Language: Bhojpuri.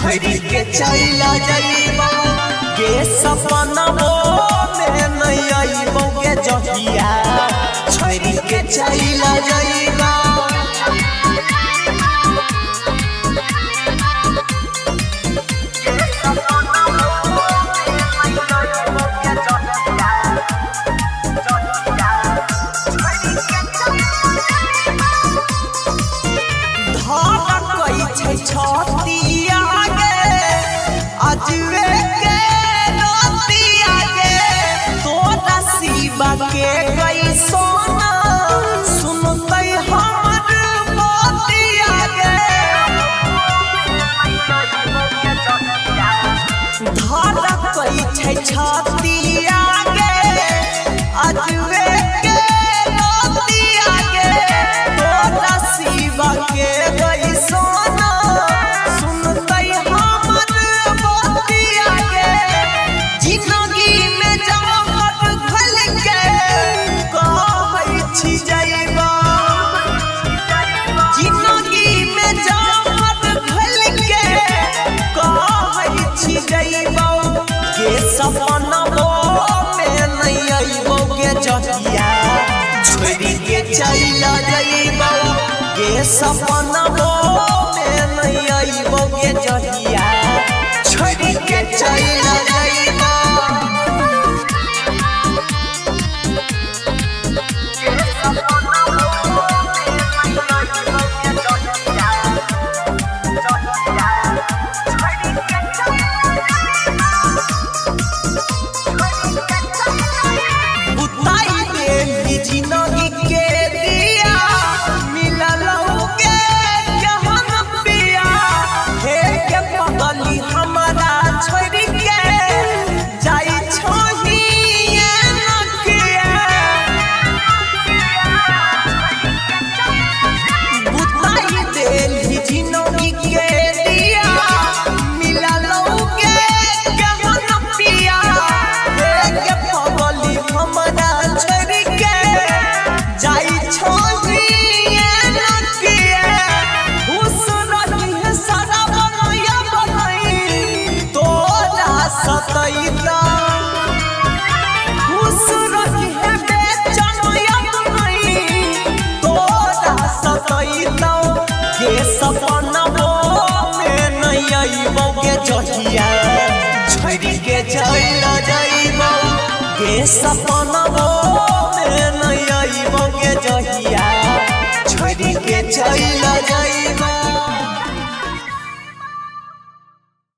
छोड़ी के चला जाइबो के सपनबो में नहीं आइबो के जहिया छोड़ी के चला जाइबो छतिया गे अजवे के नतिया गे तोरा शिवा के गई सोना सुनते हमर बतिया गे धारा कई छै छतिया गे अजवे के नतिया गे तोरा शिवा के गई सोना सपनबो में नहीं आइबो के जहिया छोड़ी के चला जाइबो के सपनबो में नहीं आइबो के जहिया छोड़ी के चला जाइबो सपनबो में नहीं आइबो के जहिया छोड़ी के चला जाइबो के सपनबो